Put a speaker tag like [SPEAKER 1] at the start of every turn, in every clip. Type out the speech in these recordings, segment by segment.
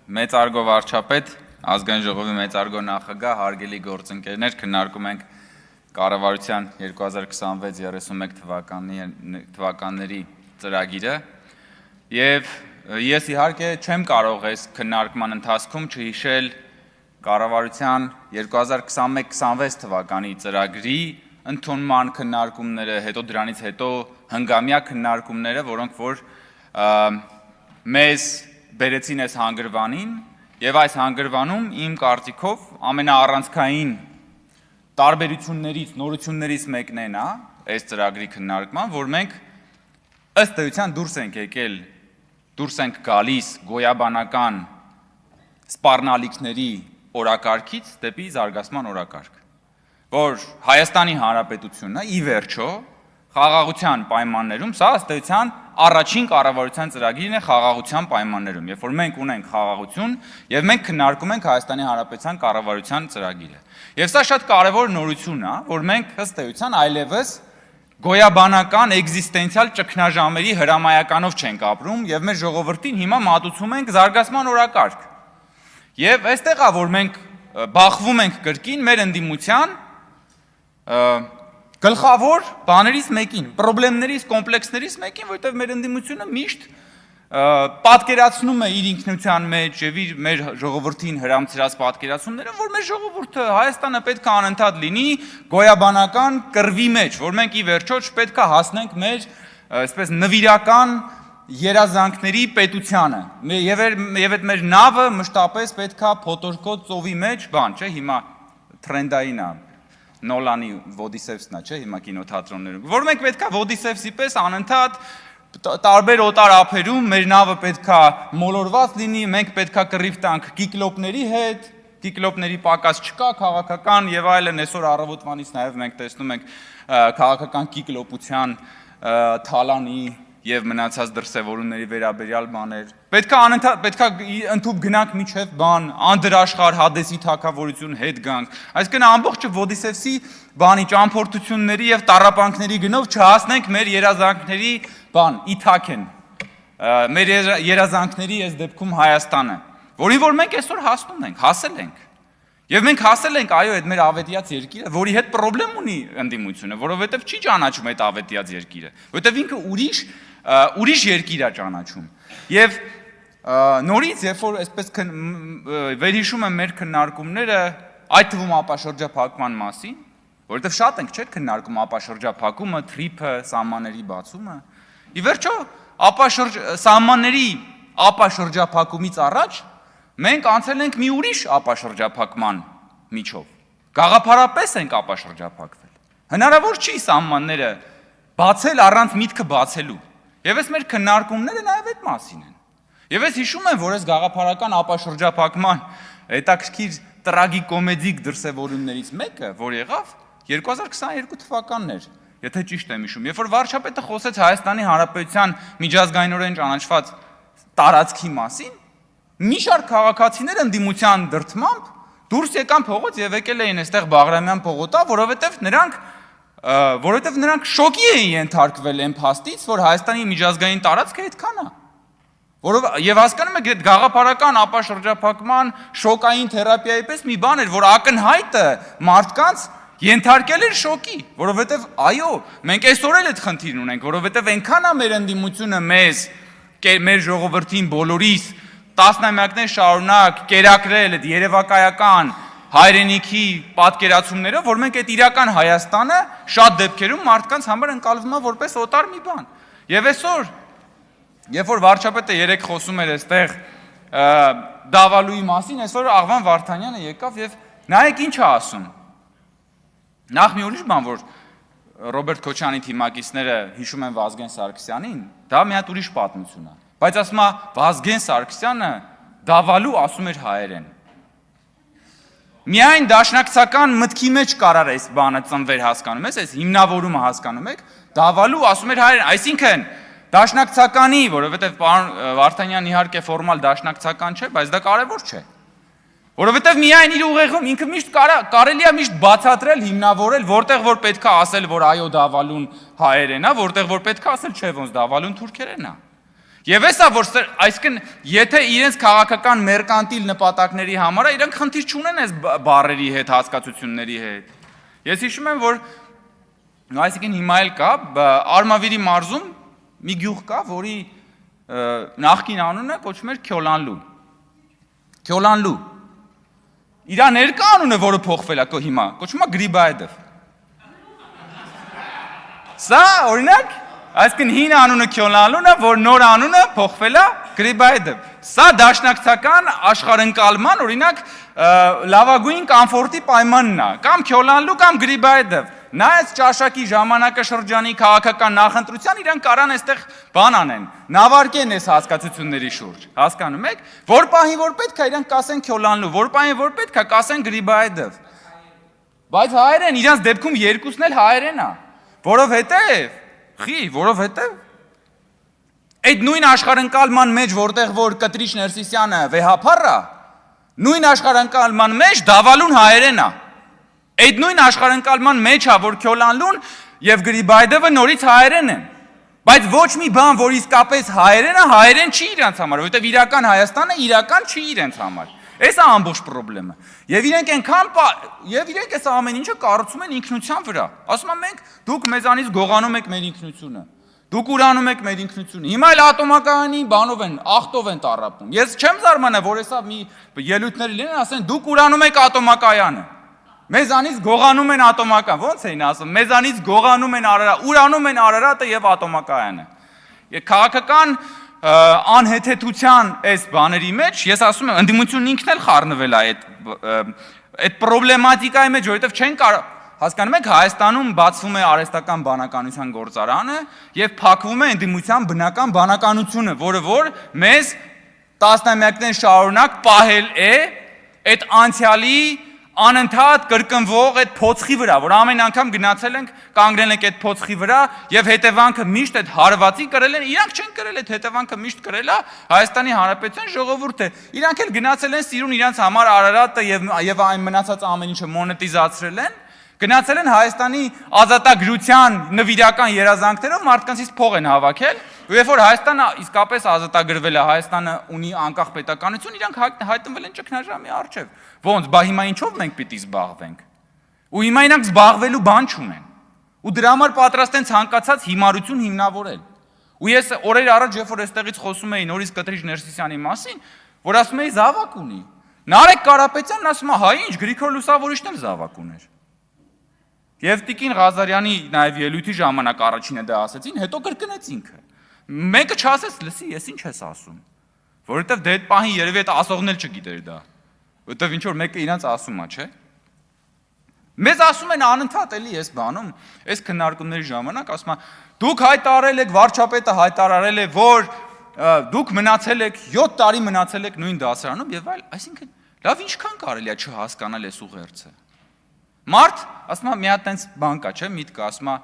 [SPEAKER 1] Մեծարգո վարչապետ, ազգային ժողովի մեծարգո նախագահ, հարգելի գործընկերներ, քննարկում ենք կառավարության 2026-31 թվականների ծրագիրը եւ ես իհարկե չեմ կարող այս քննարկման ընթացքում չհիշել կառավարության 2021-26 թվականի ծրագրի ընդունման քննարկումները, հետո դրանից հետո հնգամյա քննարկումները, որոնք որ մեզ բերեցին այս հանգրվանին եւ այս հանգրվանում իմ կարծիքով ամենաառանցքային տարբերություններից, նորություններից մեկն է այս ծրագրի քննարկման, որ մենք ըստ էության դուրս ենք գալիս գոյաբանական սպառնալիքների օրակարգից դեպի զարգացման օրակարգ, որ Հայաստանի Հանրապետությունը ի վերջո խաղաղության պայմաններում, սա ըստ էության առաջին կառավարության ծրագիրն է խաղաղության պայմաններում, երբ որ մենք ունենք խաղաղություն եւ մենք քննարկում ենք Հայաստանի Հանրապետության կառավարության ծրագիրը։ Եվ սա շատ կարևոր նորություն է, որ մենք ըստ էության այլևս գոյաբանական էգզիստենցիալ ճգնաժամերի հրամայականով չենք ապրում եւ մեր ժողովրդին հիմա մատուցում ենք զարգացման օրակարգ։ Եվ այստեղ է, որ մենք բախվում ենք կրկին մեր ընդդիմության գլխավոր բաներից մեկին, պրոբլեմներից, կոմպլեքսներից մեկին, որովհետև մեր ընդդիմությունը միշտ պատկերացնում է իր ինքնության մեջ եւ իր մեր ժողովրդին հրամցրած պատկերացումները, որ մեր ժողովուրդը Հայաստանը պետք է անընդհատ լինի գոյաբանական կռվի մեջ, որ մենք ի վերջո չպետք է հասնենք մեր այսպես նվիրական երազանքների պետությանը։ Եվ այդ մեր նավը մշտապես պետք է փոթորկոտ ծովի մեջ, բան, չէ, հիմա թրենդային է Նոլանի Ոդիսևսն է, չէ, հիմա կինոթատրոններում, որ մենք պետք է Ոդիսևսի պես անընդհատ տարբեր օտար ափերում մեր նավը պետք է մոլորված լինի, մենք պետք է կռիվ տանք կիկլոպների հետ, կիկլոպների պակաս չկա, քաղաքական եւ այլն, այսօր առավոտվանից նաեւ մենք տեսնում ենք քաղաքական կիկլոպության թալանի եւ մնացած դրսեւորումների վերաբերյալ բաներ։ Պետք է ընդհանուր գնանք միջև բան, անդրաշխար Հադեսի թագավորություն հետ գանք։ Այսինքն ամբողջը Ոդիսևսի բանի ճամփորդությունների եւ տառապանքների գնով չհասնենք մեր երազանքների բան, Իթաքեն։ Մեր երազանքների այս դեպքում Հայաստանը, որին որ մենք այսօր հասնում ենք, հասել ենք։ Եվ մենք հասել ենք, այո, այդ մեր ավետիած երկիրը, որի հետ խնդրեմ ունի ընդդիմությունը, որովհետև չի ճանաչում այդ ավետիած երկիրը, որովհետև ինքը ուրիշ երկիր է ճանաչում։ Եվ նորից, երբ որ այսպես վերհիշում եմ մեր քննարկումները, այդ թվում ապաշրջափակման մասին, որովհետև շատ ենք, չէ՞, քննարկում ապաշրջափակումը, թրիփը, սահմանների բացումը։ Ի վերջո, սահմանների ապաշրջափակումից առաջ մենք անցել ենք մի ուրիշ ապաշրջափակման միջով։ Գաղափարապես ենք ապաշրջափակվել։ Հնարավոր չի սահմանները բացել առանց միտքը բացելու։ Եվ այս մեր քննարկումները նաև այդ մասին են։ Եվ ես հիշում եմ, որ այս գաղափարական ապաշրջափակման հետաքրքիր տրագիկոմեդիկ դրսևորումներից մեկը, որ եղավ 2022 թվականն էր, եթե ճիշտ եմ հիշում, երբ որ վարչապետը խոսեց Հայաստանի Հանրապետության միջազգայինորեն ճանաչված տարածքի մասին, մի շարք քաղաքացիներ ընդդիմության դրդմամբ դուրս եկան փողոց եւ եկել էին այստեղ Բաղրամյան փողոտա, որովհետեւ նրանք շոկի էին ենթարկվել այն փաստից, որ Հայաստանի միջազգային տարածքը այդքան է։ Եվ հասկանում եք, այդ գաղափարական ապաշրջափակման շոկային թերապիայի պես մի բան էր, որ ակնհայտը մարդկանց ենթարկել էր շոկի, որովհետեւ այո, մենք այսօր էլ այդ խնդիրն ունենք, որովհետեւ այնքան է մեր ընդդիմությունը մեր ժողովրդին բոլորիս տասնամյակներ շարունակ կերակրել այդ երևակայական հայրենիքի պատկերացումներով, որ մենք այդ իրական Հայաստանը շատ դեպքերում մարդկանց համար ընկալվում է որպես օտար մի բան։ Եվ այսօր, երբ որ վարչապետը երեք խոսում էր այստեղ Դավալուի մասին, այսօր Աղվան Վարդանյանը եկավ եւ նայեք ինչ է ասում։ Նախ մի ուրիշ բան, որ Ռոբերտ Քոչյանի թիմակիցները հիշում են Վազգեն Սարգսյանին, դա մի հատ ուրիշ պատմություն է։ Բայց ասում է Վազգեն Սարգսյանը Դավալու ասում էր հայերեն։ Միայն դաշնակցական մտքի մեջ կարար այս բանը ծնվեր, հասկանում ես, այս հիմնավորումը հասկանում եք, Դավալու ասում էր հայերեն, այսինքն դաշնակցականի, որովհետև պարոն Վարդանյանն իհարկե ֆորմալ դաշնակցական չէ, բայց դա կարևոր չէ։ Որովհետև միայն իր ուղեղում ինքը միշտ կարելի է միշտ բացատրել, հիմնավորել, որտեղ որ պետք է ասել, որ այո Դավալուն հայերեն է, որտեղ որ պետք է ասել, չէ, ոնց Դավալուն թուրքերեն է։ Եվ էսա որ այսինքն եթե իրենց քաղաքական մերկանտիլ նպատակների համար իրանք խնդիր չունեն այս բառերի հետ, հասկացությունների հետ։ Ես հիշում եմ որ այսինքն հիմա էլ կա Արմավիրի մարզում մի գյուղ կա, որի նախկին անունը կոչվում էր Քյոլանլու։ Քյոլանլու։ Իր ներկա անունը, որը փոխվել է հիմա, կոչվում է Գրիբայեդով։ Սա օրինակ այսինքն հին անունը Քյոլանլուն է, որ նոր անունը փոխվել է Գրիբայեդով։ Սա դաշնակցական աշխարհընկալման օրինակ լավագույն կոմֆորտի պայմանն է, կամ Քյոլանլու կամ Գրիբայեդով։ Նայած ճաշակի ժամանակաշրջանի քաղաքական նախընտրության իրանք կարան այստեղ բան անեն, նավարկեն այս հասկացությունների շուրջ, հասկանում եք, որ պահին որ պետք է իրանք կասեն Քյոլանլու, որ պահին որ պետք է կասեն Գրիբայեդով։ Բայց հայերեն իրանց դեպքում երկուսն էլ հայերեն է, որովհետև այդ նույն աշխարհընկալման մեջ որտեղ որ Կտրիչ Ներսիսյանը վեհափառ է, նույն աշխարհընկալման մեջ Դավալուն հայերեն է։ Այդ նույն աշխարհընկալման մեջ է որ Քյոլանլուն եւ Գրիբայեդովը նորից հայերեն են։ Բայց ոչ մի բան, որ իսկապես հայերեն է, հայերեն չի իրենց համար, որովհետև իրական Հայաստանը իրական չի իրենց համար։ Էս է ամբողջ խնդրումը։ Եվ իրենք իրենք այս ամեն ինչը կառուցում են ինքնության վրա։ Ասում են մենք դուք մեզանից գողանում եք մեր ինքնությունը։ Դուք ուրանում եք մեր ինքնությունը։ Հիմա էլ ատոմակայանի բանով են, ախտով են տառապում։ Ես չեմ զարմանա, որ հեսա մի ելույթներ լինեն, ասեն դուք ուրանում եք ատոմակայանը։ Մեզանից գողանում են ատոմական, ո՞նց էին ասում, մեզանից գողանում են ուրանում են Արարատը եւ ատոմակայանը։ Քաղաքական անհեթեթության այս բաների մեջ ես ասում եմ ընդդիմությունն ինքն էլ խառնվել է այդ պրոբլեմատիկայի մեջ, որովհետև չեն կարող հասկանում եք Հայաստանում բացվում է արհեստական բանականության գործարանը եւ փակվում է ընդդիմության բնական բանականությունը, որը որ մեզ տասնամյակներ շարունակ պահել է այդ անցյալի անընդհատ կրկնվող այդ փոცხի վրա, որ ամեն անգամ գնացել ենք, կանգնել ենք այդ փոცხի վրա եւ հետևանքը միշտ այդ հարվածի կրել են, իրանք չեն կրել այդ հետևանքը միշտ կրել է Հայաստանի Հանրապետության ժողովուրդը։ Իրանք էլ գնացել են սիրուն իրանք համար Արարատը եւ այն մնացած ամեն ինչը մոնետիզացրել են, գնացել են Հայաստանի ազատագրության նվիրական երազանքներով մարդկանցից փող են հավաքել, ու երբ որ Հայաստանը իսկապես ազատագրվել է, Հայաստանը ունի անկախ պետականություն, իրանք հայտնվել են ճգնաժամի առջև։ Ոնց, բա հիմա ինչով մենք պիտի զբաղվենք։ Ու հիմա իրանք զբաղվելու բան չունեն։ Ու դրա համար պատրաստ են ցանկացած հիմարություն հիմնավորել։ Ու ես օրեր առաջ երբ որ այստեղից խոսում էի նորից Կտրիչ Ներսիսյանի մասին, որ ասում էի զավակ ունի։ Նարեկ Կարապետյանն ասում է, հա ինչ, Գրիգոր Լուսավորիչն էլ զավակ ուներ։ Եվ Տիկին Ղազարյանի նաև ելույթի ժամանակ առաջինը դա ասեցին, հետո կրկնեց ինքը։ Մեկը չասեց, լսի, ես ինչ ես ասում։ Որովհետև դե այդ պահին երևի այդ ասողն էլ չգիտեր դա։ Որովհետև ինչ որ մեկը իրանց ասում է, չէ՞։ Մեզ ասում են անընդհատ էլի այս բանում, այս քննարկումների ժամանակ ասում է, դուք հայտարարել եք, վարչապետը հայտարարել է, որ դուք մնացել եք 7 տարի մնացել եք նույն դասարանում եւ այլ, այսինքն լավ ինչքան կարելի է չհասկանալ այս ուղերձը։ Մարդ, ասում է, մի հատ տենց բան կա, չէ՞, միտքը ասում է,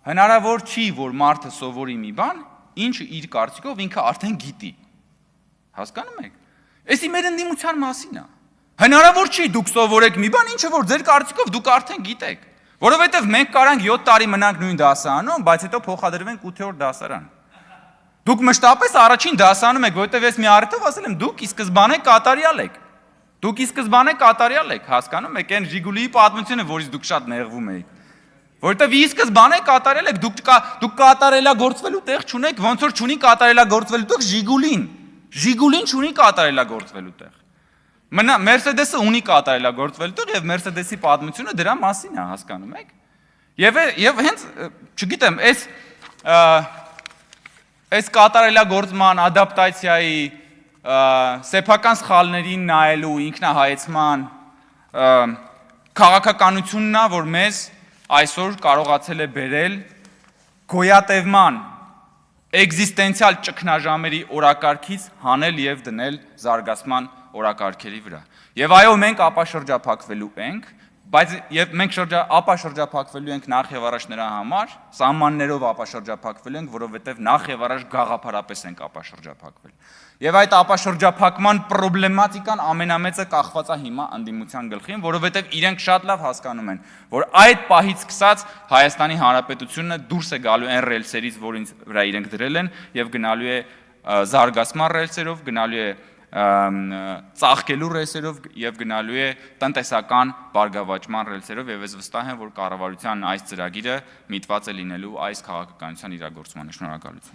[SPEAKER 1] հնարավոր չի, որ մարդը սովորի մի բան, ինչը իր կարծիքով ինքը արդեն գիտի։ Հասկանում եք։ Էսի մեր ընդդիմության մասին է։ Հնարավոր չի դուք սովորեք մի բան, ինչը որ ձեր կարծիքով դուք արդեն գիտեք, որովհետև մենք կարանք 7 տարի մնանք նույն դասարանում, բայց հետո փոխադրվենք 8-րդ դասարան։ Դուք մշտապես առաջին դասարանում եք, որովհետև ես մի առիթով ասել եմ, դուք ի սկզբանե կատարյալ եք։ Դուք ի սկզբանե կատարյալ եք, հասկանում եք, այն Ժիգուլիի պատմությունը, որից դուք շատ նեղվում եք։ Որովհետև ի սկզբանե կատարյալ եք, դուք կատարելագործվելու տեղ չունեք, ոնց որ չունի կատարելագործվելու տեղ Ժիգուլին չունի կատարելագործվելու տեղ։ Մերսեդեսը ունի կատարելագործվելու տեղ եւ Մերսեդեսի պատմությունը դրա մասին է, հասկանում եք։ Եվ հենց, չգիտեմ, այս կատարելագործման, ադապտացիայի սեփական սխալներին նայելու ինքնահայեցման քաղաքականությունն է, որ մեզ այսօր կարողացել է բերել գոյատևման էգզիստենցիալ ճգնաժամերի օրակարգից հանել եւ դնել զարգացման օրակարգերի վրա։ Եվ այո, մենք ապաշրջափակվելու ենք, բայց եւ մենք ապաշրջափակվելու ենք նախ եւ առաջ նրա համար, սահմաններով ապաշրջափակվելու ենք, որովհետեւ նախ եւ առաջ գաղափարապես ենք ապաշրջափակվել։ Եվ այդ ապաշրջափակման պրոբլեմատիկան ամենամեծը կախված է հիմա ընդդիմության գլխին, որովհետև իրենք շատ լավ հասկանում են, որ այդ պահից սկսած Հայաստանի Հանրապետությունը դուրս է գալու այն ռելսերից, որին վրա իրենք դրել են, եւ գնալու է զարգացման ռելսերով, գնալու է ծաղկելու ռելսերով եւ գնալու է տնտեսական բարգավաճման ռելսերով եւ ես վստահ եմ, որ կառավարության այս ծրագիրը միտված է լինելու այս քաղաքականության իրագործմանը։ Շնորհակալություն։